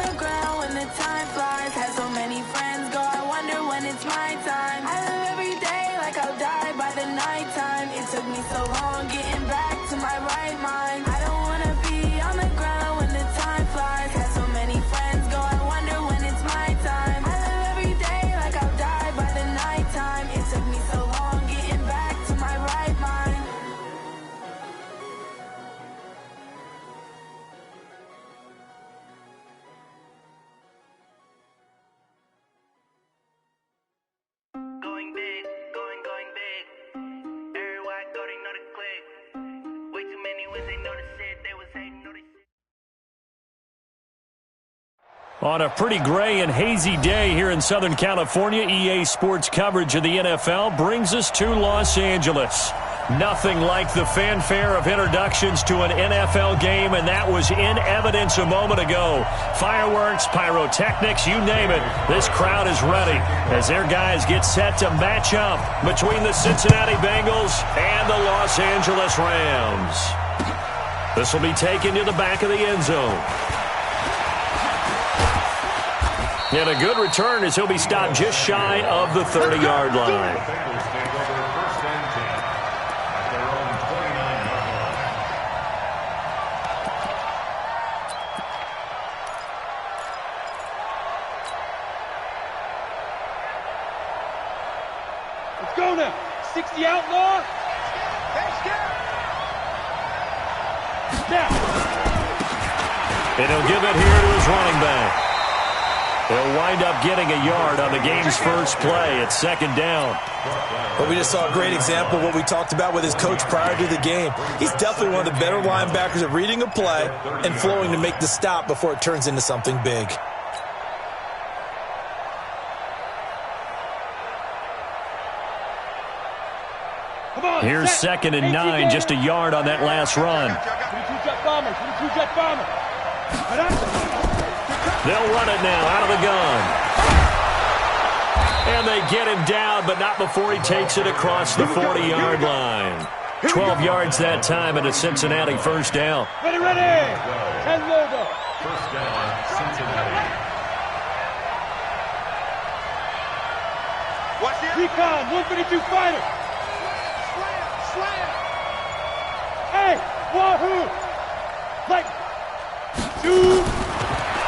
the ground when the time flies. Had so many friends go, I wonder when it's my time. I live every day like I'll die by the nighttime. It took me so long getting back to my right mind. I don't wanna be on the ground when the time flies. Had so many friends go, I wonder when it's my time. I live every day like I'll die by the nighttime. It took me so long getting back to my right mind. Going big, going big. Everywhere I go, they know the click. Way too many wins, they notice it. They was hating, notice it. On a pretty gray and hazy day here in Southern California, EA Sports coverage of the NFL brings us to Los Angeles. Nothing like the fanfare of introductions to an NFL game, and that was in evidence a moment ago. Fireworks, pyrotechnics, you name it. This crowd is ready as their guys get set to match up between the Cincinnati Bengals and the Los Angeles Rams. This will be taken to the back of the end zone. And a good return as he'll be stopped just shy of the 30-yard line. Let's go now. 60 outlaw. Now. And he'll give it here to his running back. They'll wind up getting a yard on the game's first play. It's second down. But we just saw a great example of what we talked about with his coach prior to the game. He's definitely one of the better linebackers at reading a play and flowing to make the stop before it turns into something big. Here's second and 9, just a yard on that last run. 22-jet bomber, 22-jet bomber. They'll run it now out of the gun. And they get him down, but not before he takes it across the 40-yard line. 12 yards that time and a Cincinnati first down. Ready, ready. 10 logo. First down, Cincinnati. Watch it. Recon, 152 fighter. Slam. Hey, wahoo. Like, two.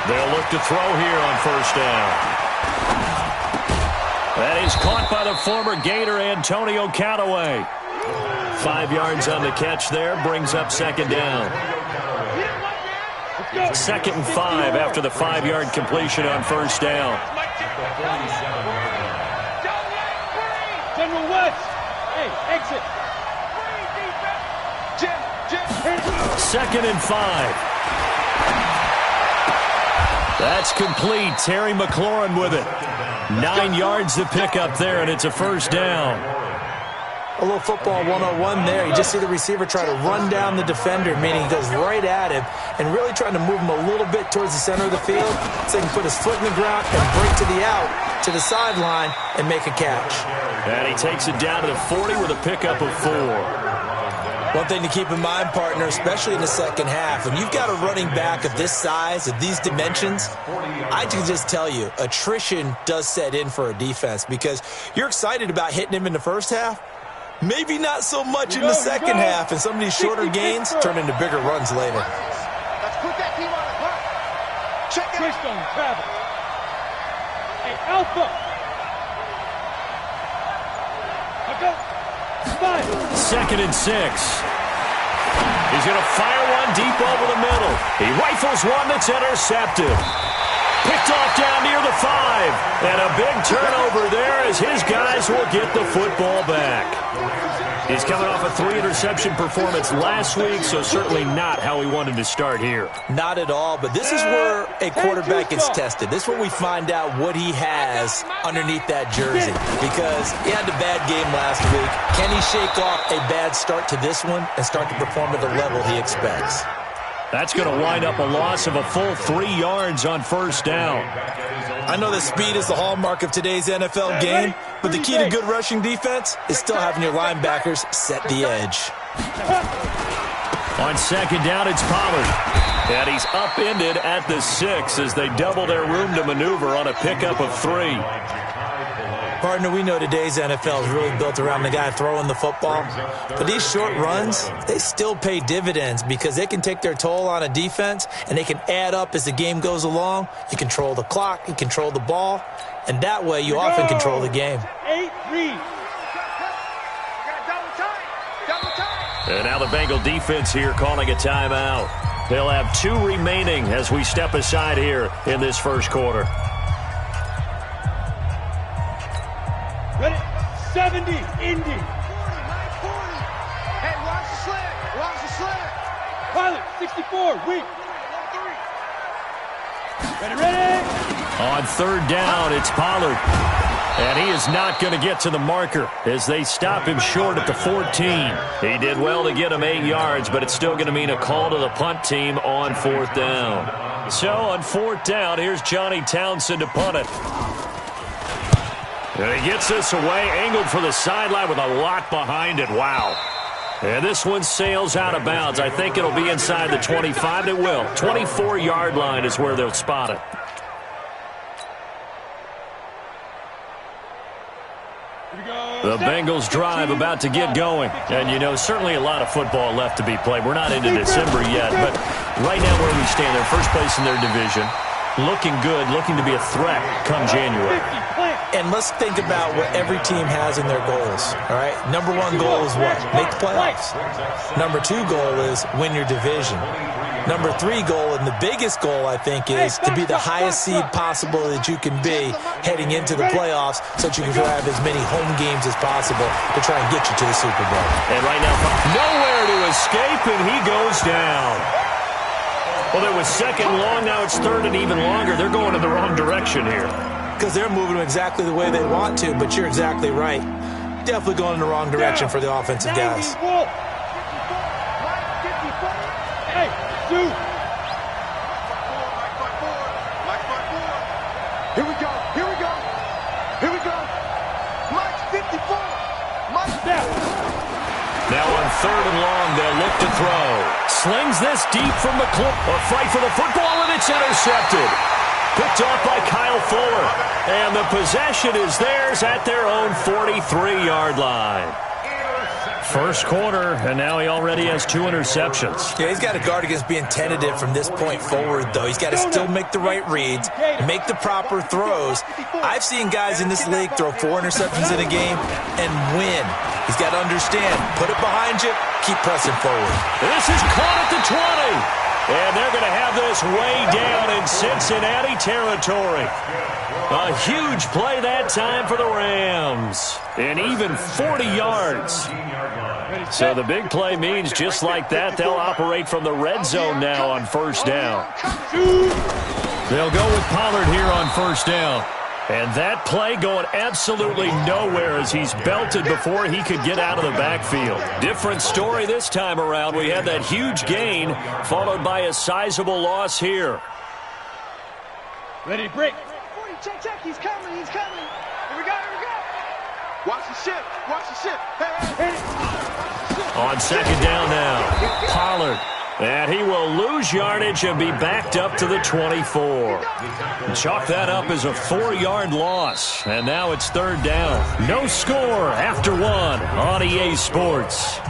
They'll look to throw here on first down. That is caught by the former Gator Antonio Callaway. 5 yards on the catch there, brings up second down. Second and 5 after the 5-yard completion on first down. General West. Hey, exit. Second and 5. That's complete. Terry McLaurin with it. 9 yards to pick up there, and it's a first down. A little football 101 there. You just see the receiver try to run down the defender, meaning he goes right at him and really trying to move him a little bit towards the center of the field so he can put his foot in the ground and break to the out, to the sideline, and make a catch. And he takes it down to the 40 with a pickup of 4. One thing to keep in mind, partner, especially in the second half, when you've got a running back of this size, of these dimensions, I can just tell you, attrition does set in for a defense because you're excited about hitting him in the first half, maybe not so much in the second half, and some of these shorter gains turn into bigger runs later. Let's put that team on the clock. Check it. Twist on travel. Hey, Alpha. I'll go. Second and 6. He's going to fire one deep over the middle. He rifles one that's intercepted. Picked off down near the 5. And a big turnover there as his guys will get the football back. He's coming off a 3-interception performance last week, so certainly not how he wanted to start here. Not at all, but this is where a quarterback gets tested. This is where we find out what he has underneath that jersey, because he had a bad game last week. Can he shake off a bad start to this one and start to perform at the level he expects? That's going to wind up a loss of a full 3 yards on first down. I know that speed is the hallmark of today's NFL game, but the key to good rushing defense is still having your linebackers set the edge. On second down, it's Pollard. And he's upended at the 6 as they double their room to maneuver on a pickup of 3. Partner, we know today's NFL is really built around the guy throwing the football. But these short runs, they still pay dividends because they can take their toll on a defense and they can add up as the game goes along. You control the clock, you control the ball, and that way you often control the game. 8-3. And now the Bengal defense here calling a timeout. They'll have 2 remaining as we step aside here in this first quarter. Ready? 70, Indy. 40, Hey, watch the slant. Watch the slant. Pilot, 64, weak. Ready? On third down, it's Pollard. And he is not going to get to the marker as they stop him short at the 14. He did well to get him 8 yards, but it's still going to mean a call to the punt team on fourth down. So on fourth down, here's Johnny Townsend to punt it. And he gets this away, angled for the sideline with a lot behind it. Wow. And this one sails out of bounds. I think it'll be inside the 25. It will. 24-yard line is where they'll spot it. The Bengals drive about to get going. And, you know, certainly a lot of football left to be played. We're not into December yet, but right now where we stand, they're first place in their division. Looking good, looking to be a threat come January. And let's think about what every team has in their goals, all right? Number 1 goal is what? Make the playoffs. Number 2 goal is win your division. Number 3 goal, and the biggest goal, I think, is to be the highest seed possible that you can be heading into the playoffs so that you can have as many home games as possible to try and get you to the Super Bowl. And right now, nowhere to escape, and he goes down. Well, there was second long, now it's third and even longer. They're going in the wrong direction here. Because they're moving exactly the way they want to, but you're exactly right. Definitely going in the wrong direction for the offensive guys. Hey, dude. Here we go. Here we go. Here we go. Mike 54. Mike Down. Now on third and long, they'll look to throw. Slings this deep from the clip. A fight for the football, and it's intercepted. Picked off by Kyle Fuller. And the possession is theirs at their own 43-yard line. First quarter, and now he already has 2 interceptions. Yeah, he's got to guard against being tentative from this point forward, though. He's got to still make the right reads, make the proper throws. I've seen guys in this league throw 4 interceptions in a game and win. He's got to understand, put it behind you, keep pressing forward. This is caught at the 20. And they're going to have this way down in Cincinnati territory. A huge play that time for the Rams. And even 40 yards. So the big play means just like that, they'll operate from the red zone now on first down. They'll go with Pollard here on first down. And that play going absolutely nowhere as he's belted before he could get out of the backfield. Different story this time around. We had that huge gain followed by a sizable loss here. Ready, break. 40, check. He's coming. He's coming. Here we go. Here we go. Watch the ship. Watch the ship. Hey. On second down now, Pollard. And he will lose yardage and be backed up to the 24. Chalk that up as a 4-yard loss. And now it's third down. No score after 1 on EA Sports.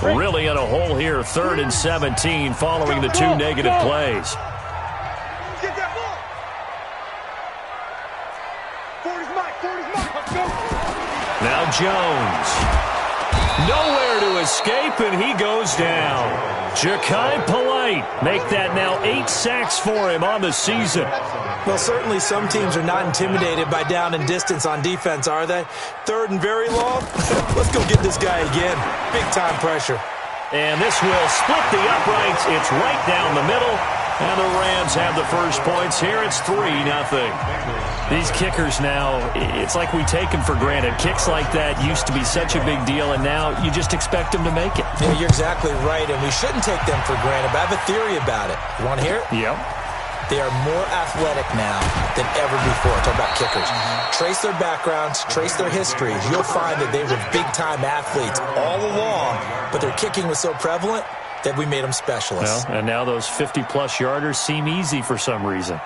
Really in a hole here, 3rd and 17 following the 2 negative plays. Get that ball. 40's Mike. 40's Mike. Let's go. Now Jones. Nowhere to escape, and he goes down. Ja'Kai Polite make that now 8 sacks for him on the season. Well, certainly some teams are not intimidated by down and distance on defense, are they? 3rd and very long? Let's go get this guy again. Big-time pressure. And this will split the uprights. It's right down the middle. And the Rams have the first points here. It's 3-0. These kickers now, it's like we take them for granted. Kicks like that used to be such a big deal, and now you just expect them to make it. Yeah, you're exactly right, and we shouldn't take them for granted. But I have a theory about it. You want to hear it? Yep. They are more athletic now than ever before. Talk about kickers. Trace their backgrounds, trace their histories. You'll find that they were big-time athletes all along, but their kicking was so prevalent that we made them specialists. Well, and now those 50-plus yarders seem easy for some reason.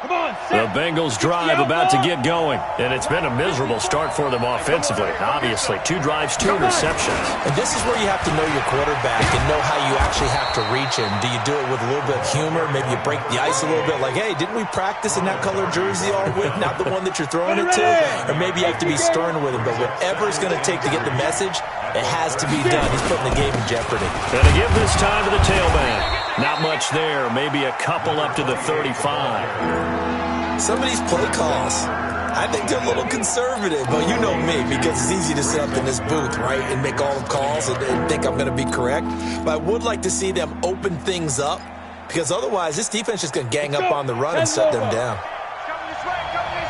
Come on, the Bengals drive about to get going, and it's been a miserable start for them offensively. Obviously, 2 drives, 2 interceptions. And this is where you have to know your quarterback and know how you actually have to reach him. Do you do it with a little bit of humor? Maybe you break the ice a little bit, like, hey, didn't we practice in that color jersey all week, not the one that you're throwing it to? Or maybe you have to be stern with him, but whatever it's going to take to get the message, it has to be done. He's putting the game in jeopardy. Going to give this time to the tailback. Not much there, maybe a couple up to the 35. Some of these play calls, I think they're a little conservative, but you know me, because it's easy to sit up in this booth, right, and make all the calls and think I'm going to be correct. But I would like to see them open things up, because otherwise this defense is going to gang up on the run and shut them down.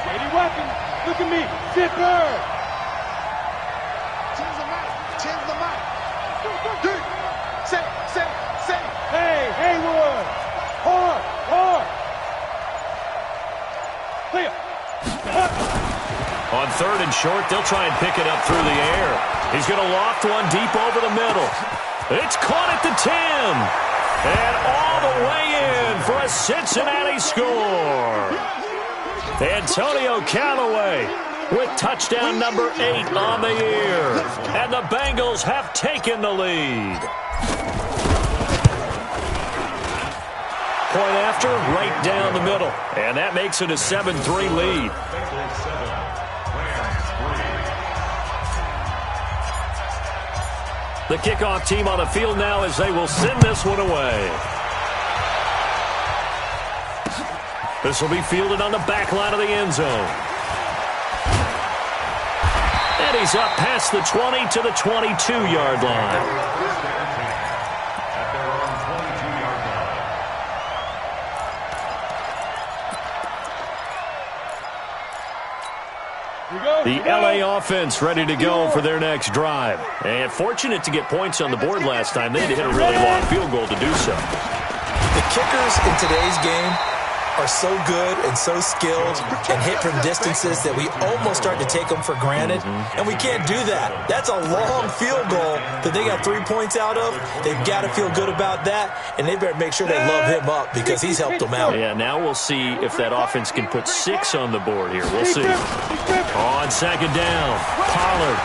Lady Weapon, look at me, zipper. Change the mic. Say. Hey, Haywood. Hard. Clear. On 3rd and short, they'll try and pick it up through the air. He's going to loft one deep over the middle. It's caught at the 10. And all the way in for a Cincinnati score. Antonio Callaway with touchdown number 8 on the year. And the Bengals have taken the lead. Point after, right down the middle. And that makes it a 7-3 lead. The kickoff team on the field now as they will send this one away. This will be fielded on the back line of the end zone. And he's up past the 20 to the 22-yard line. The LA offense ready to go for their next drive. And fortunate to get points on the board last time. They had to hit a really long field goal to do so. The kickers in today's game are so good and so skilled and hit from distances that we almost start to take them for granted. And we can't do that. That's a long field goal that they got 3 points out of. They've got to feel good about that, and they better make sure they love him up because he's helped them out. Yeah, now we'll see if that offense can put 6 on the board here. We'll see. On 2nd down, Pollard.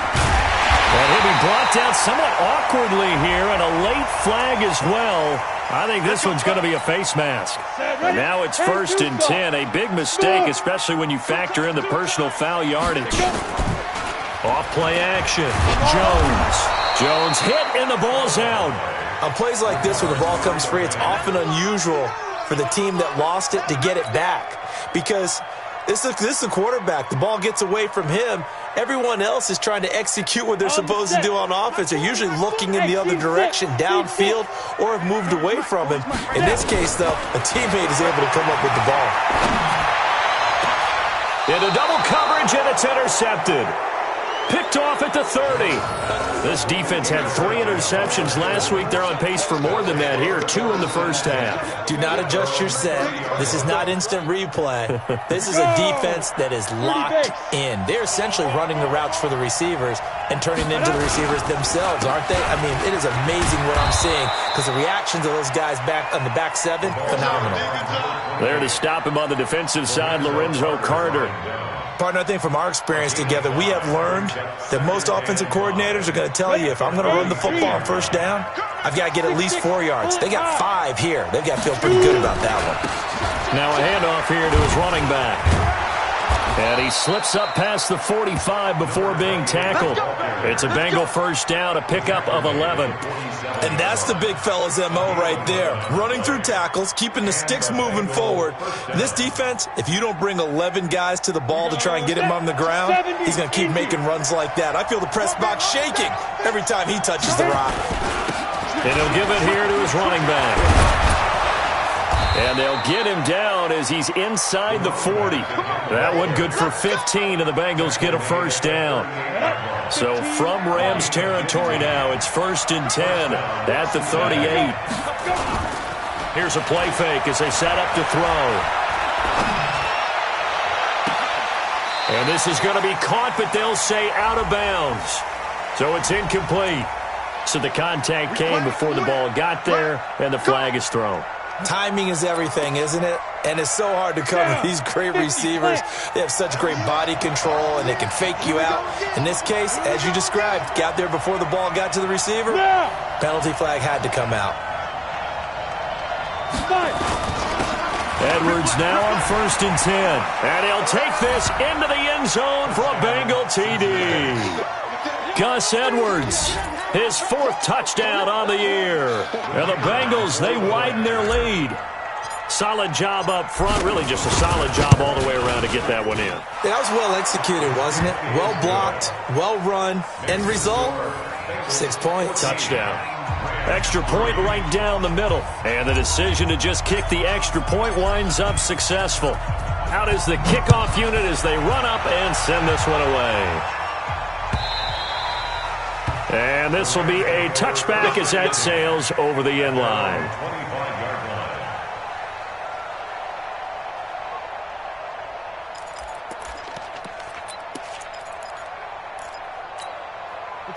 And he'll be brought down somewhat awkwardly here, and a late flag as well. I think this one's going to be a face mask. And now it's 1st and 10. A big mistake, especially when you factor in the personal foul yardage. Off play action. Jones hit, and the ball's out. On plays like this where the ball comes free, it's often unusual for the team that lost it to get it back. Because this is the quarterback. The ball gets away from him. Everyone else is trying to execute what they're supposed to do on offense. They're usually looking in the other direction, downfield, or have moved away from him. In this case, though, a teammate is able to come up with the ball. Into double coverage, and it's intercepted. Picked off at the 30. This defense had 3 interceptions last week. They're on pace for more than that here. 2 in the first half. Do not adjust your set. This is not instant replay. This is a defense that is locked in. They're essentially running the routes for the receivers and turning into the receivers themselves, aren't they? I mean, it is amazing what I'm seeing because the reactions of those guys back on the back 7, phenomenal. There to stop him on the defensive side, Lorenzo Carter. Partner, I think from our experience together, we have learned that most offensive coordinators are going to tell you, if I'm going to run the football on 1st down, I've got to get at least 4 yards. They got 5 here. They've got to feel pretty good about that one. Now a handoff here to his running back. And he slips up past the 45 before being tackled. It's a Bengal 1st down, a pickup of 11. And that's the big fella's MO right there. Running through tackles, keeping the sticks moving forward. This defense, if you don't bring 11 guys to the ball to try and get him on the ground, he's going to keep making runs like that. I feel the press box shaking every time he touches the rock. And he'll give it here to his running back. And they'll get him down as he's inside the 40. That one good for 15, and the Bengals get a 1st down. So from Rams territory now, it's 1st and 10 at the 38. Here's a play fake as they set up to throw. And this is going to be caught, but they'll say out of bounds. So it's incomplete. So the contact came before the ball got there, and the flag is thrown. Timing is everything, isn't it? And it's so hard to cover these great receivers. They have such great body control, and they can fake you out. In this case, as you described, got there before the ball got to the receiver. Penalty flag had to come out. Edwards now on 1st and 10. And he'll take this into the end zone for a Bengal TD. Gus Edwards, his 4th touchdown on the year. And the Bengals, they widen their lead. Solid job up front, really just a solid job all the way around to get that one in. That was well executed, wasn't it? Well blocked, well run. End result, 6 points. Touchdown. Extra point right down the middle. And the decision to just kick the extra point winds up successful. Out is the kickoff unit as they run up and send this one away. And this will be a touchback as that sails over the end line.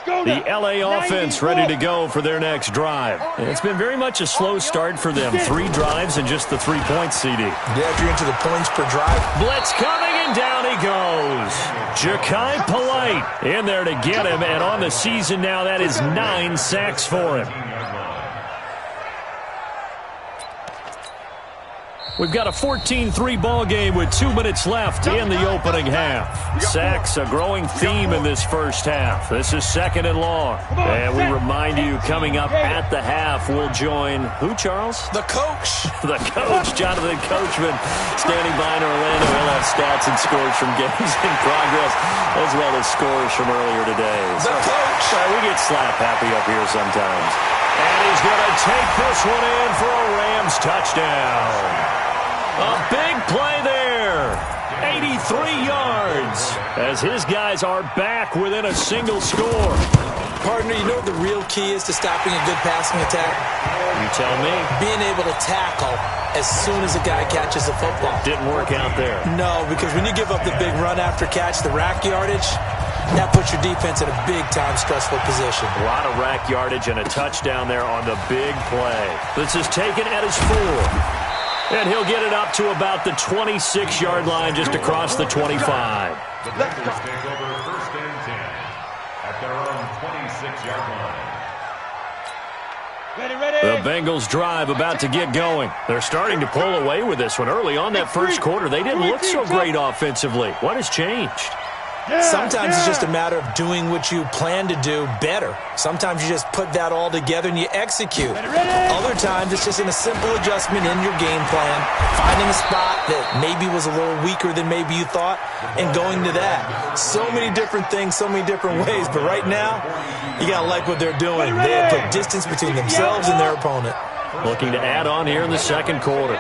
The LA offense ready to go for their next drive. And it's been very much a slow start for them. 3 drives and just the 3 points, CD. Yeah, if you're into the points per drive. Blitz coming, and down he goes. Ja'Kai Polite in there to get him. And on the season now, that is 9 sacks for him. We've got a 14-3 ball game with 2 minutes left in the opening half. Sacks, a growing theme in this first half. This is 2nd and long. And we remind you, coming up at the half, we'll join who, Charles? The coach. The coach, Jonathan Coachman, standing by in Orlando. He'll have stats and scores from games in progress, as well as scores from earlier today. The coach. We get slap happy up here sometimes. And he's going to take this one in for a Rams touchdown. A big play there. 83 yards as his guys are back within a single score. Partner, you know what the real key is to stopping a good passing attack? You tell me. Being able to tackle as soon as a guy catches the football. Didn't work out there. No, because when you give up the big run after catch, the rack yardage, that puts your defense in a big-time stressful position. A lot of rack yardage and a touchdown there on the big play. This is taken at his 4. And he'll get it up to about the 26-yard line, just across the 25. The Bengals take over 1st and 10 at their own 26-yard line. The Bengals drive about to get going. They're starting to pull away with this one. Early on that first quarter, they didn't look so great offensively. What has changed? Sometimes it's just a matter of doing what you plan to do better. Sometimes you just put that all together and you execute. Other times it's just in a simple adjustment in your game plan, finding a spot that maybe was a little weaker than maybe you thought, and going to that. So many different things, so many different ways, but right now, you got to like what they're doing. They have put distance between themselves and their opponent. Looking to add on here in the second quarter.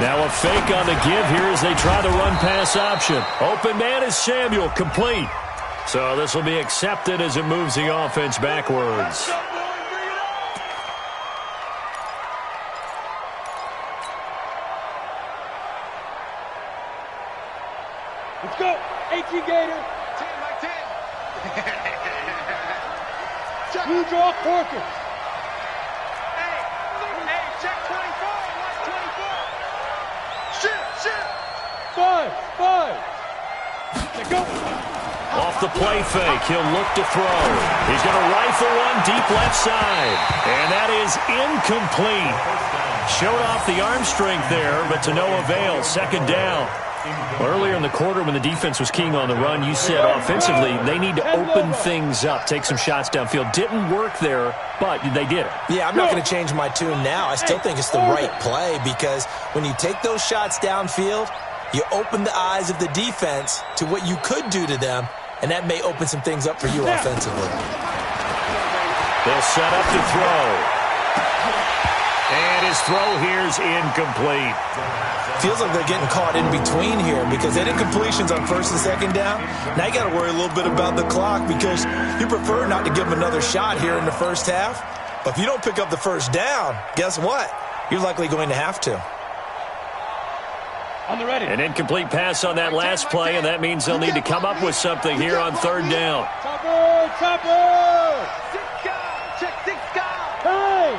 Now a fake on the give here as they try the run-pass option. Open man is Samuel, complete. So this will be accepted as it moves the offense backwards. Let's go. 18 Gator. 10 by 10. Blue draw Corker. Hey, check 24. Watch 24. Shoot. 5. Let's go. Off the play fake, he'll look to throw. He's going to rifle one deep left side. And that is incomplete. Showed off the arm strength there, but to no avail. 2nd down. Earlier in the quarter when the defense was keying on the run, you said offensively they need to open things up, take some shots downfield. Didn't work there, but they did it. Yeah, I'm not going to change my tune now. I still think it's the right play because when you take those shots downfield, you open the eyes of the defense to what you could do to them, and that may open some things up for you offensively. They'll set up to throw. And his throw here is incomplete. Feels like they're getting caught in between here because they did completions on 1st and 2nd down. Now you got to worry a little bit about the clock because you prefer not to give them another shot here in the first half. But if you don't pick up the first down, guess what? You're likely going to have to. On the ready. An incomplete pass on that last play, and that means they'll need to come up with something here on third down. Topper! Six guys. Check six guys. Hey!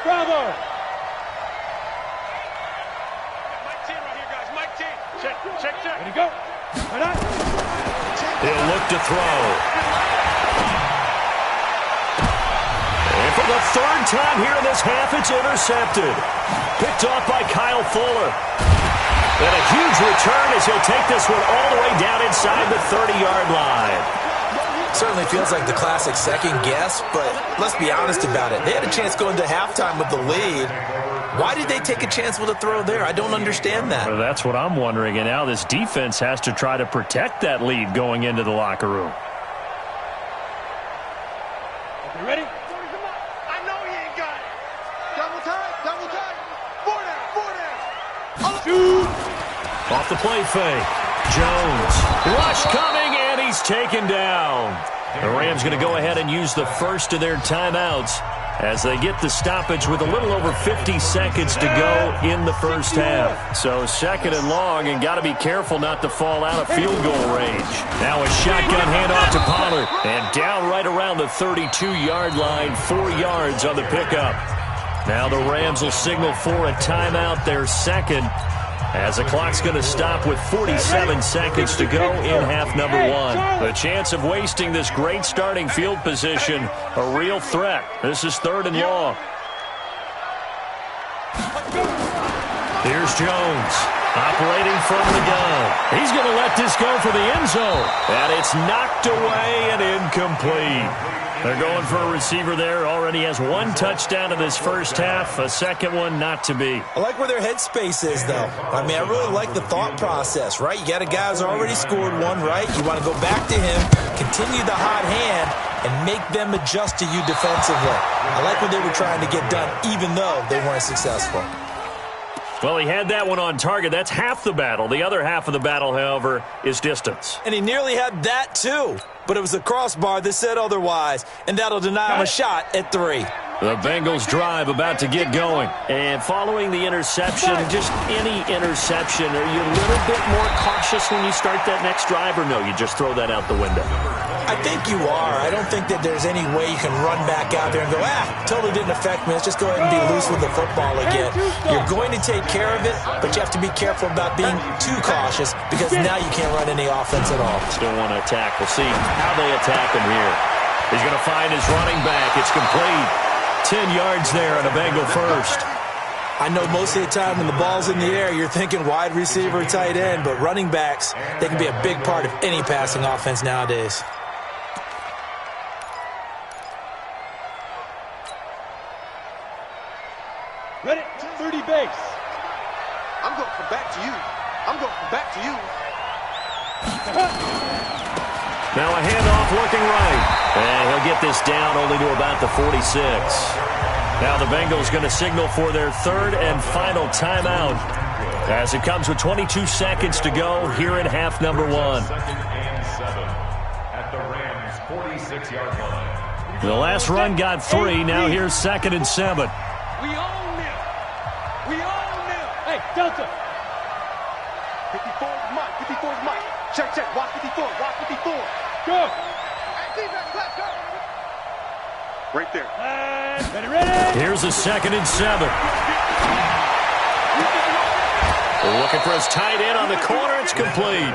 Bravo! Mike 10 right here, guys. Mike 10. Check. Ready to go. Right on. He'll look to throw. And for the third time here in this half, it's intercepted. Picked off by Kyle Fuller. And a huge return as he'll take this one all the way down inside the 30-yard line. Certainly feels like the classic second guess, but let's be honest about it. They had a chance going to halftime with the lead. Why did they take a chance with a throw there? I don't understand that. Well, that's what I'm wondering. And now this defense has to try to protect that lead going into the locker room. Okay, ready? I know he ain't got it. Double time. Four down. Shoot! Off the play fake. Jones. Rush coming, and he's taken down. The Rams going to go ahead and use the first of their timeouts as they get the stoppage with a little over 50 seconds to go in the first half. So second and long, and got to be careful not to fall out of field goal range. Now a shotgun handoff to Pollard, and down right around the 32-yard line, 4 yards on the pickup. Now the Rams will signal for a timeout, their second, as the clock's going to stop with 47 seconds to go in half number one. The chance of wasting this great starting field position, a real threat. This is third and long. Here's Jones, operating from the gun. He's going to let this go for the end zone. And it's knocked away and incomplete. They're going for a receiver there. Already has one touchdown in this first half. A second one not to be. I like where their headspace is, though. I mean, I really like the thought process, right? You got a guy who's already scored one, right? You want to go back to him, continue the hot hand, and make them adjust to you defensively. I like what they were trying to get done, even though they weren't successful. Well, he had that one on target. That's half the battle. The other half of the battle, however, is distance. And he nearly had that, too. But it was the crossbar that said otherwise, and that'll deny him a shot at 3. The Bengals drive about to get going. And following the interception, just any interception, are you a little bit more cautious when you start that next drive, or no, you just throw that out the window? I think you are. I don't think that there's any way you can run back out there and go, totally didn't affect me. Let's just go ahead and be loose with the football again. You're going to take care of it, but you have to be careful about being too cautious because now you can't run any offense at all. Still want to attack. We'll see how they attack him here. He's going to find his running back. It's complete. 10 yards there on a Bengal first. I know most of the time when the ball's in the air, you're thinking wide receiver, tight end, but running backs, they can be a big part of any passing offense nowadays. Ready? 30 base. I'm going from back to you. Now a handoff looking right. And he'll get this down only to about the 46. Now the Bengals going to signal for their third and final timeout as it comes with 22 seconds to go here in half number one. Second and 7 at the Rams' 46-yard line. The last run got 3. Now here's second and 7. We own them. Hey, Delta. 54 is Mike. Check. Watch 54. Go. Hey, defense, let's go. Right there. Ready. Here's a second and 7. Looking for his tight end on the corner. It's complete.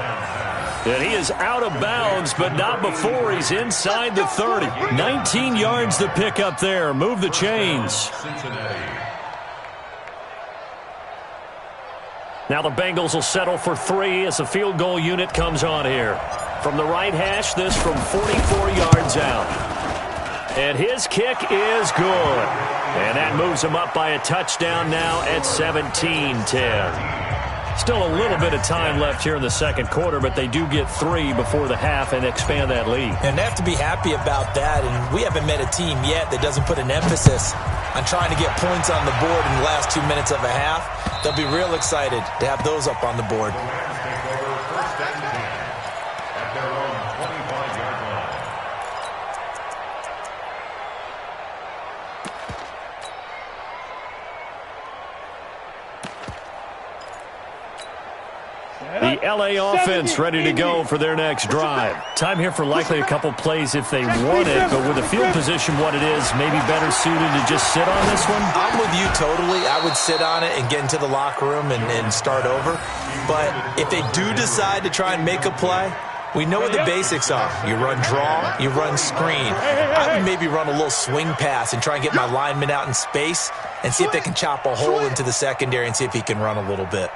And he is out of bounds, but not before he's inside the 30. 19 yards to pick up there. Move the chains. Now the Bengals will settle for 3 as the field goal unit comes on here. From the right hash, this from 44 yards out. And his kick is good. And that moves him up by a touchdown now at 17-10. Still a little bit of time left here in the second quarter, but they do get 3 before the half and expand that lead. And they have to be happy about that, and we haven't met a team yet that doesn't put an emphasis on trying to get points on the board in the last 2 minutes of a half. They'll be real excited to have those up on the board. The LA offense ready to go for their next drive. Time here for likely a couple plays if they want it, but with the field position what it is, maybe better suited to just sit on this one? I'm with you totally. I would sit on it and get into the locker room and start over. But if they do decide to try and make a play, we know what the basics are. You run draw, you run screen. I would maybe run a little swing pass and try and get my lineman out in space and see if they can chop a hole into the secondary and see if he can run a little bit.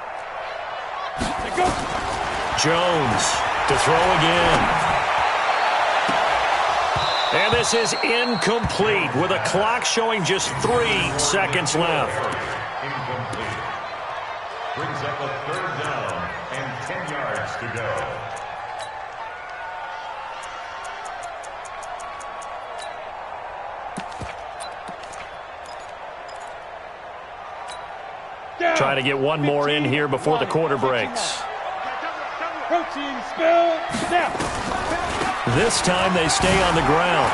Jones to throw again. And this is incomplete with a clock showing just 3 seconds left. Incomplete. Brings up a 3rd down and 10 yards to go. Try to get one more in here before the quarter breaks. Protein spill. Snap. This time they stay on the ground.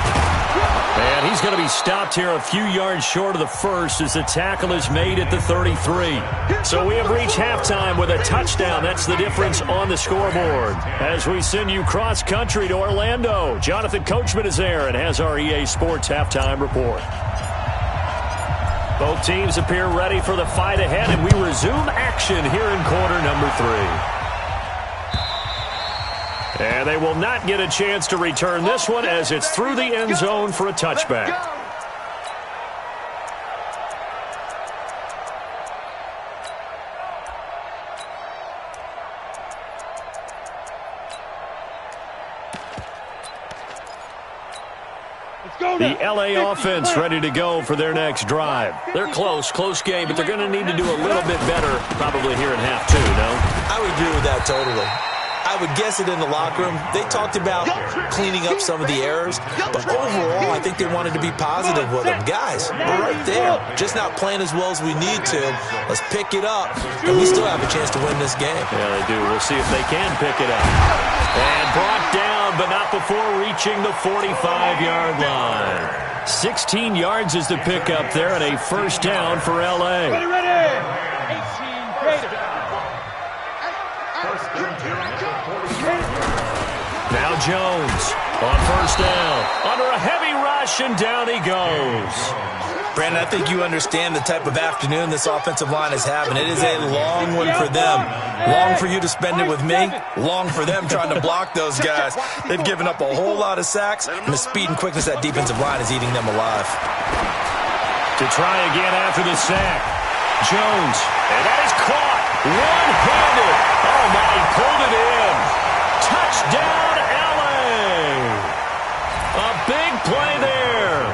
And he's going to be stopped here a few yards short of the first as the tackle is made at the 33. So we have reached halftime with a touchdown. That's the difference on the scoreboard. As we send you cross-country to Orlando, Jonathan Coachman is there and has our EA Sports halftime report. Both teams appear ready for the fight ahead, and we resume action here in quarter number 3. And they will not get a chance to return this one as it's through the end zone for a touchback. The LA offense ready to go for their next drive. They're close game, but they're going to need to do a little bit better probably here in half 2, no? I would agree with that totally. I would guess it in the locker room. They talked about cleaning up some of the errors, but overall, I think they wanted to be positive with them. Guys, we're right there. Just not playing as well as we need to. Let's pick it up, and we still have a chance to win this game. Yeah, they do. We'll see if they can pick it up. And brought down, but not before reaching the 45-yard line. 16 yards is the pickup there and a first down for L.A. Ready. 18 greater. Now Jones on first down. Under a heavy rush, and down he goes. Brandon, I think you understand the type of afternoon this offensive line is having. It is a long one for them. Long for you to spend it with me. Long for them trying to block those guys. They've given up a whole lot of sacks, and the speed and quickness of that defensive line is eating them alive. To try again after the sack. Jones, and that is caught. One-handed. Oh, my, he pulled it in. Touchdown, L.A. A big play there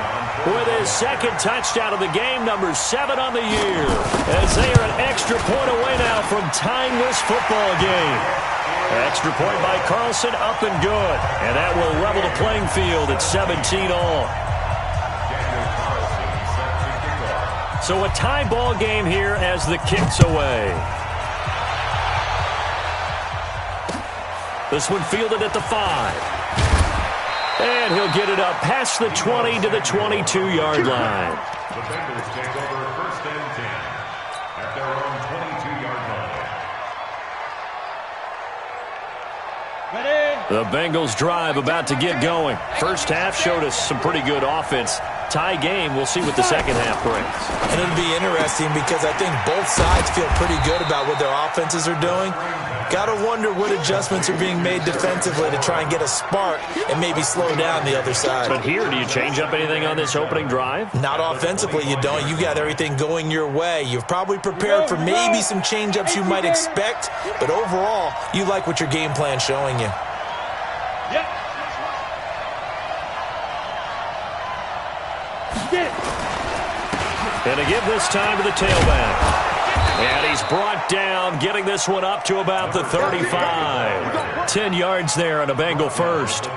with his second touchdown of the game, number 7 on the year, as they are an extra point away now from tying this football game. Extra point by Carlson, up and good, and that will level the playing field at 17 all. So a tie ball game here as the kick's away. This one fielded at the 5. And he'll get it up past the 20 to the 22-yard line. The Bengals take over 1st and 10 at their own 22-yard line. Ready. The Bengals drive about to get going. First half showed us some pretty good offense. Tie game, we'll see what the second half brings. And it'll be interesting because I think both sides feel pretty good about what their offenses are doing. Got to wonder what adjustments are being made defensively to try and get a spark and maybe slow down the other side. But here, do you change up anything on this opening drive? Not offensively, you don't. You got everything going your way. You've probably prepared for maybe some change-ups you might expect, but overall, you like what your game plan's showing you. Yep. And to give this time to the tailback. And he's brought down, getting this one up to about the 35. 10 yards there on a Bengal first.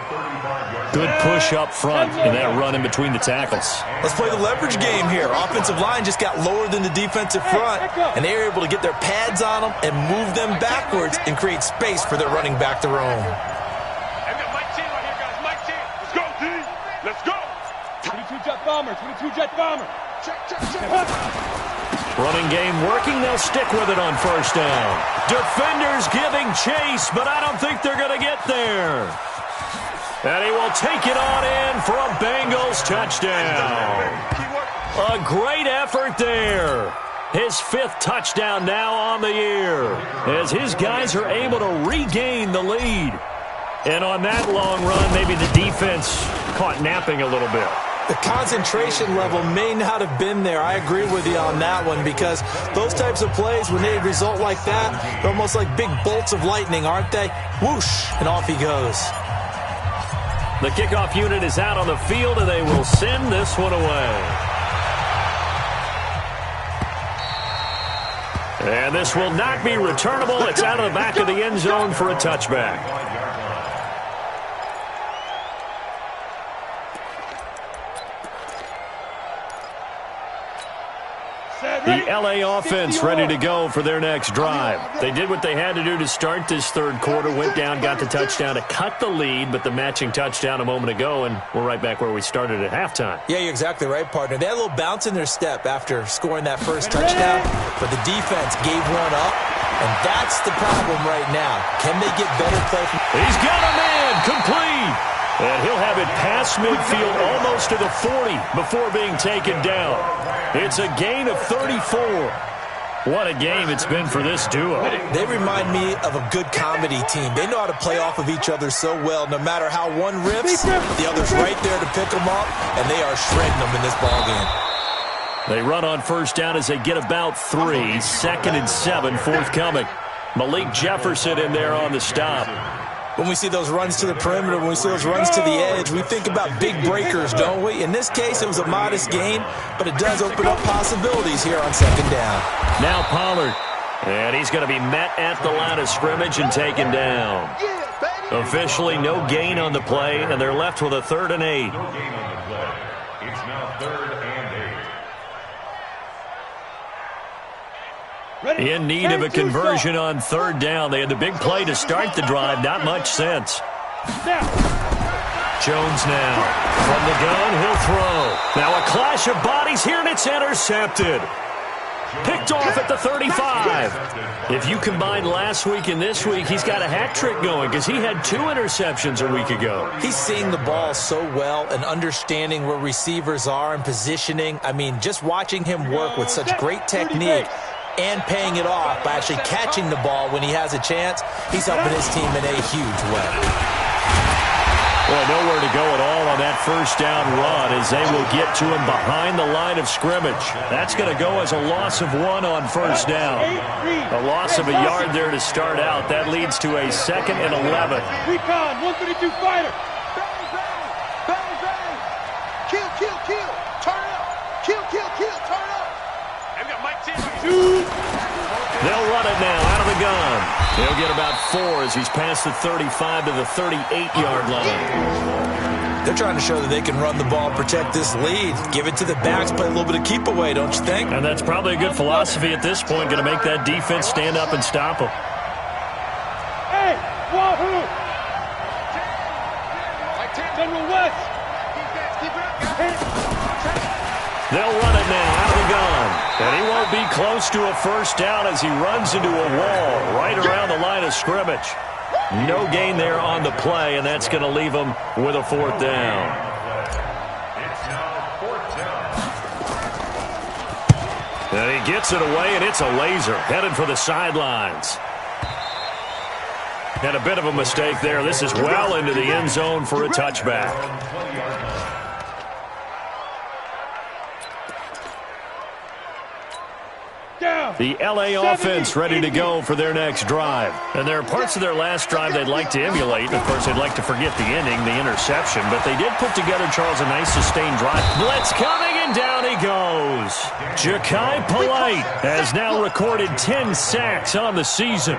Good push up front and that run in between the tackles. Let's play the leverage game here. Offensive line just got lower than the defensive front, and they were able to get their pads on them and move them backwards and create space for their running back to roam. I've got Mike T right here, guys. Mike T. Let's go, D. Let's go. 22 jet bomber. 22 jet bomber. Check. Running game working. They'll stick with it on first down. Defenders giving chase, but I don't think they're going to get there. And he will take it on in for a Bengals touchdown. A great effort there. His 5th touchdown now on the year as his guys are able to regain the lead. And on that long run, maybe the defense caught napping a little bit. The concentration level may not have been there. I agree with you on that one because those types of plays, when they result like that, they're almost like big bolts of lightning, aren't they? Whoosh, and off he goes. The kickoff unit is out on the field, and they will send this one away. And this will not be returnable. It's out of the back of the end zone for a touchback. The LA offense ready to go for their next drive. They did what they had to do to start this third quarter, went down, got the touchdown to cut the lead, but the matching touchdown a moment ago, and we're right back where we started at halftime. Yeah, you're exactly right, partner. They had a little bounce in their step after scoring that first touchdown, but the defense gave one up, and that's the problem right now. Can they get better play? He's got a man, complete. And he'll have it past midfield almost to the 40 before being taken down. It's a gain of 34. What a game it's been for this duo. They remind me of a good comedy team. They know how to play off of each other so well. No matter how one rips, the other's right there to pick them up, and they are shredding them in this ballgame. They run on first down as they get about 3. 2nd and 7 forthcoming. Malik Jefferson in there on the stop. When we see those runs to the perimeter, when we see those runs to the edge, we think about big breakers, don't we? In this case, it was a modest gain, but it does open up possibilities here on second down. Now Pollard, and he's going to be met at the line of scrimmage and taken down. Officially no gain on the play, and they're left with a 3rd and 8. No gain on the play. It's now 3rd and 8. In need of a conversion on 3rd down. They had the big play to start the drive. Not much sense. Jones now. From the gun, he'll throw. Now a clash of bodies here, and it's intercepted. Picked off at the 35. If you combine last week and this week, he's got a hat trick going because he had 2 interceptions a week ago. He's seeing the ball so well and understanding where receivers are and positioning. I mean, just watching him work with such great technique and paying it off by actually catching the ball when he has a chance, he's helping his team in a huge way. Well, nowhere to go at all on that first down run as they will get to him behind the line of scrimmage. That's going to go as a loss of 1 on first down. A loss of a yard there to start out. That leads to a 2nd and 11. Recon, 132 fighter. Bang, bang, bang, bang. Kill, kill, kill. Turn it up. Kill, kill, kill. Turn it up. And we got Mike T. They'll run it now out of the gun. He'll get about 4 as he's past the 35 to the 38-yard line. They're trying to show that they can run the ball and protect this lead. Give it to the backs, play a little bit of keep away, don't you think? And that's probably a good philosophy at this point, going to make that defense stand up and stop them. Hey, Wahoo! General West! They'll run it now out of the gun. And he won't be close to a first down as he runs into a wall right around the line of scrimmage. No gain there on the play, and that's going to leave him with a 4th down. It's now 4th down. And he gets it away, and it's a laser headed for the sidelines. And a bit of a mistake there. This is well into the end zone for a touchback. The LA offense ready to go for their next drive. And there are parts of their last drive they'd like to emulate. Of course, they'd like to forget the ending, the interception. But they did put together, Charles, a nice sustained drive. Blitz coming, and down he goes. Ja'Kai Polite has now recorded 10 sacks on the season.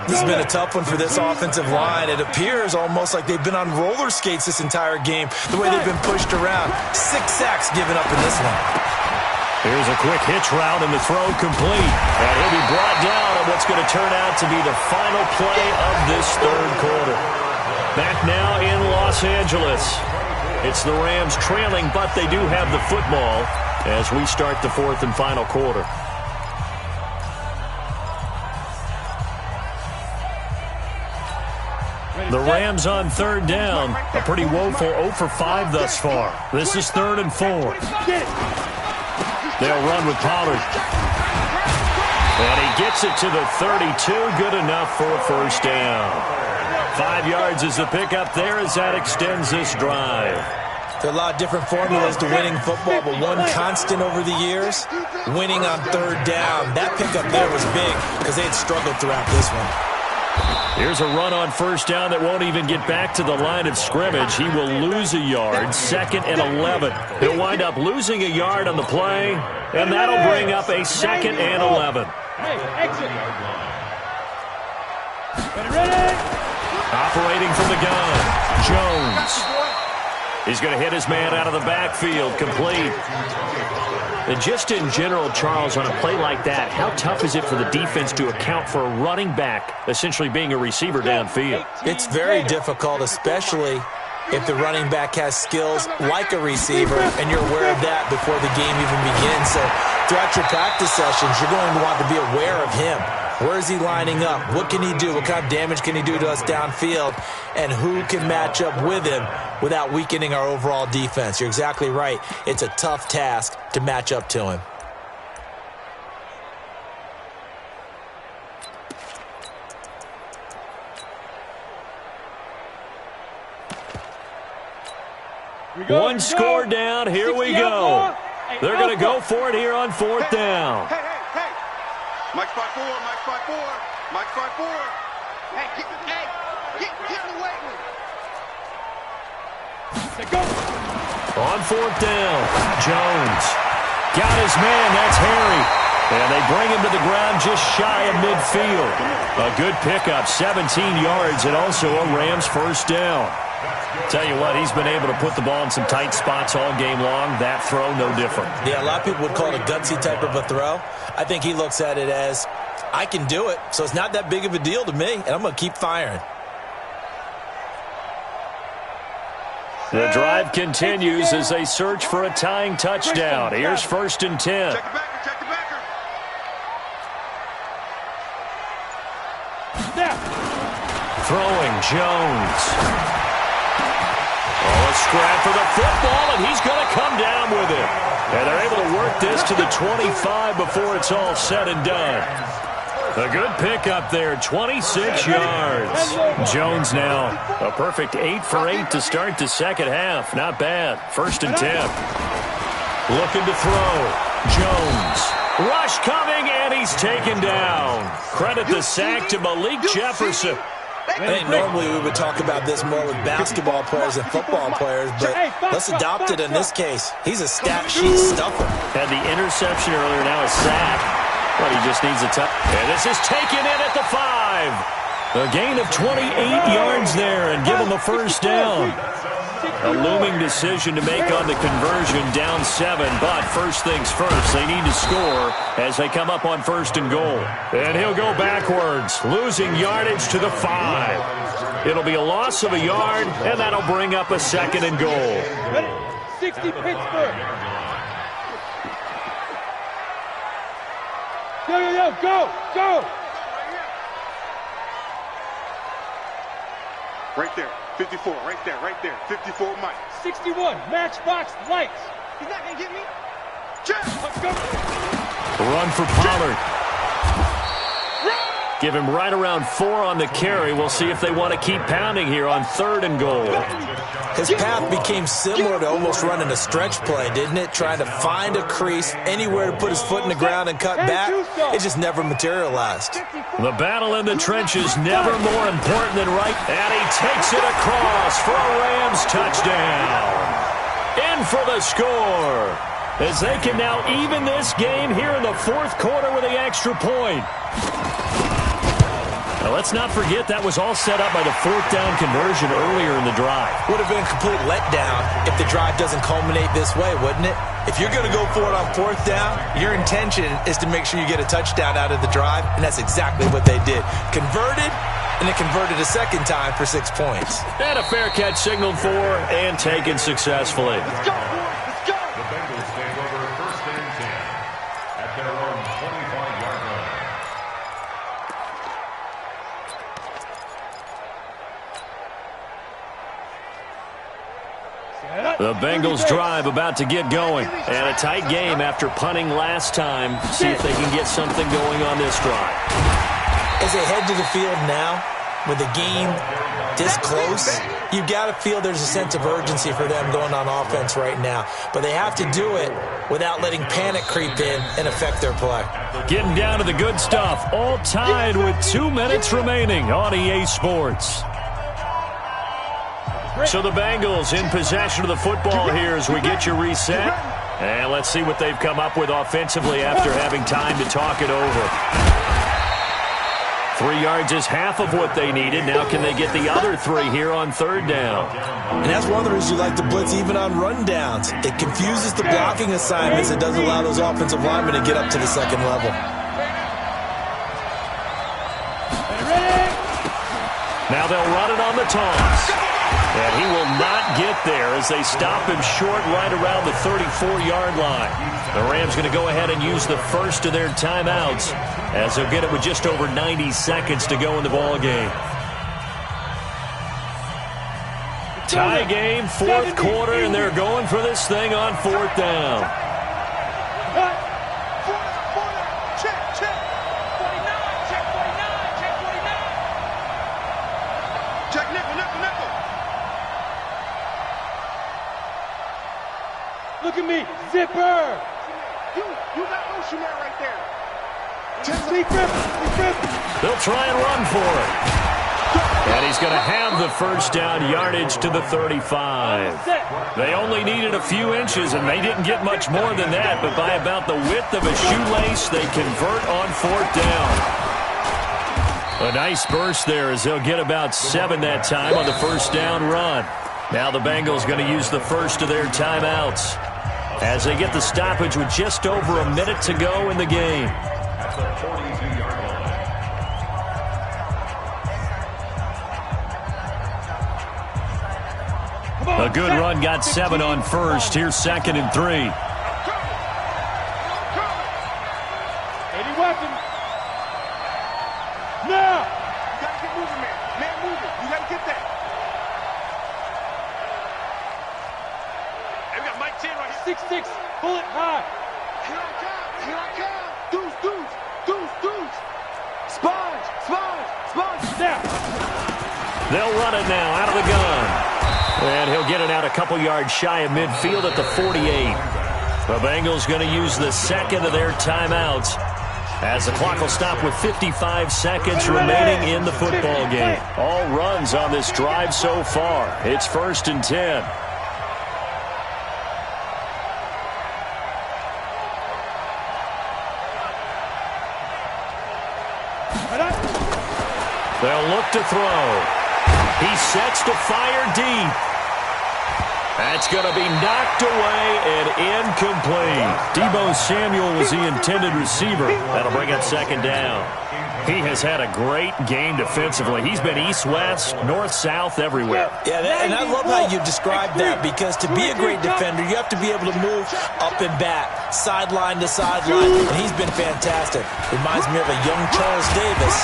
This has been a tough one for this offensive line. It appears almost like they've been on roller skates this entire game, the way they've been pushed around. 6 sacks given up in this one. Here's a quick hitch route, and the throw complete. And he'll be brought down on what's going to turn out to be the final play of this third quarter. Back now in Los Angeles. It's the Rams trailing, but they do have the football as we start the 4th and final quarter. The Rams on third down. A pretty woeful 0 for 5 thus far. This is 3rd and 4. They'll run with Pollard. And he gets it to the 32. Good enough for a first down. 5 yards is the pickup there as that extends this drive. There are a lot of different formulas to winning football, but one constant over the years, winning on third down. That pickup there was big because they had struggled throughout this one. Here's a run on first down that won't even get back to the line of scrimmage. He will lose a yard, 2nd and 11. He'll wind up losing a yard on the play, and that'll bring up a 2nd and 11. Hey, exit. Ready? Operating from the gun, Jones. He's going to hit his man out of the backfield, complete. And just in general, Charles, on a play like that, how tough is it for the defense to account for a running back essentially being a receiver downfield? It's very difficult, especially if the running back has skills like a receiver, and you're aware of that before the game even begins. So throughout your practice sessions, you're going to want to be aware of him. Where is he lining up? What can he do? What kind of damage can he do to us downfield? And who can match up with him without weakening our overall defense? You're exactly right. It's a tough task to match up to him. One score down. Here we go. They're going to go for it here on 4th down. Hey. Mike spot 4, Mike spot 4, Mike spot 4. Hey, get in the way with it. Go. On 4th down, Jones. Got his man, that's Harry. And they bring him to the ground just shy of midfield. A good pickup, 17 yards, and also a Rams first down. Tell you what, he's been able to put the ball in some tight spots all game long. That throw, no different. Yeah, a lot of people would call it a gutsy type of a throw. I think he looks at it as, I can do it, so it's not that big of a deal to me, and I'm going to keep firing. The drive continues as they search for a tying touchdown. Here's 1st and 10. Check the backer. Throwing, Jones. Oh, a scrap for the football, and he's going to come down with it. And they're able to work this to the 25 before it's all said and done. A good pickup there, 26 yards. Jones now, a perfect 8 for 8 to start the second half. Not bad. 1st and 10. Looking to throw. Jones. Rush coming, and he's taken down. Credit the sack to Malik Jefferson. I think normally we would talk about this more with basketball players and football players, but let's adopt it in this case. He's a stat sheet stuffer. Had the interception earlier, now a sack. But he just needs a touch. And this is taken in at the 5. A gain of 28 yards there and give him a first down. A looming decision to make on the conversion, down 7. But first things first, they need to score as they come up on 1st and goal. And he'll go backwards, losing yardage to the 5. It'll be a loss of a yard, and that'll bring up a 2nd and goal. 60 Pittsburgh. Go. Right there. 54, right there. 54, Mike. 61, matchbox lights. He's not going to get me. Let's go. Run for Pollard. Give him right around 4 on the carry. We'll see if they want to keep pounding here on 3rd and goal. His path became similar to almost running a stretch play, didn't it? Trying to find a crease, anywhere to put his foot in the ground and cut back. It just never materialized. The battle in the trenches never more important than right. And he takes it across for a Rams touchdown. In for the score. As they can now even this game here in the 4th quarter with the extra point. Now, let's not forget that was all set up by the 4th down conversion earlier in the drive. Would have been a complete letdown if the drive doesn't culminate this way, wouldn't it? If you're going to go for it on 4th down, your intention is to make sure you get a touchdown out of the drive, and that's exactly what they did. Converted, and it converted a second time for 6 points. And a fair catch signaled for and taken successfully. The Bengals take over 1st and 10 at their own 25-yard line. The Bengals drive about to get going. And a tight game after punting last time. See if they can get something going on this drive. As they head to the field now, with the game this close, you've got to feel there's a sense of urgency for them going on offense right now. But they have to do it without letting panic creep in and affect their play. Getting down to the good stuff. All tied with 2 minutes remaining on EA Sports. So the Bengals in possession of the football here as we get you reset. And let's see what they've come up with offensively after having time to talk it over. 3 yards is half of what they needed. Now can they get the other 3 here on 3rd down? And that's one of the reasons you like to blitz even on rundowns. It confuses the blocking assignments. It doesn't allow those offensive linemen to get up to the second level. Now they'll run it on the toss. And he will not get there as they stop him short right around the 34-yard line. The Rams going to go ahead and use the first of their timeouts as they'll get it with just over 90 seconds to go in the ball game. Tie game, 4th quarter, and they're going for this thing on 4th down. Look at me, zipper. You got motion man right there. They'll try and run for it. And he's going to have the first down yardage to the 35. They only needed a few inches, and they didn't get much more than that. But by about the width of a shoelace, they convert on 4th down. A nice burst there as they'll get about 7 that time on the first down run. Now the Bengals going to use the first of their timeouts as they get the stoppage with just over a minute to go in the game. A good run got 7 on first. Here's 2nd and 3. Any weapon. Now. You got to get moving, man. Man moving. You got to get that. Hey, we got Mike 10 right here. 6'6", bullet high. Here I come. Here I come. Deuce. Sponge. Now. They'll run it now out of the gun. And he'll get it out a couple yards shy of midfield at the 48. The Bengals going to use the second of their timeouts as the clock will stop with 55 seconds remaining in the football game. All runs on this drive so far. It's 1st and 10. They'll look to throw. He sets to fire deep. That's going to be knocked away and incomplete. Deebo Samuel was the intended receiver. That'll bring up 2nd down. He has had a great game defensively. He's been east-west, north-south, everywhere. Yeah, and I love how you described that, because to be a great defender, you have to be able to move up and back, sideline to sideline, and he's been fantastic. Reminds me of a young Charles Davis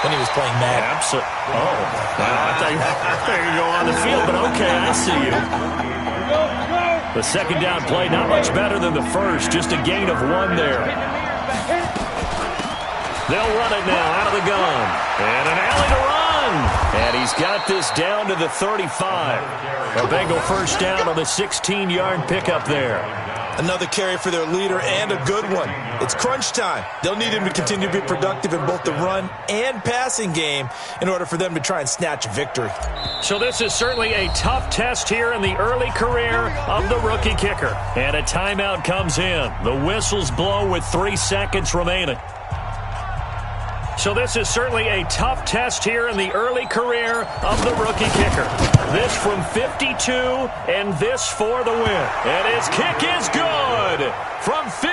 when he was playing Madden. Absolutely. Oh, I thought you could go on the field, but okay, I see you. The 2nd down play, not much better than the first, just a gain of 1 there. They'll run it now out of the gun. And an alley to run. And he's got this down to the 35. A Bengal first down on the 16-yard pickup there. Another carry for their leader, and a good one. It's crunch time. They'll need him to continue to be productive in both the run and passing game in order for them to try and snatch a victory. So this is certainly a tough test here in the early career of the rookie kicker. And a timeout comes in. The whistles blow with 3 seconds remaining. So this is certainly a tough test here in the early career of the rookie kicker. This from 52, and this for the win. And his kick is good from 52.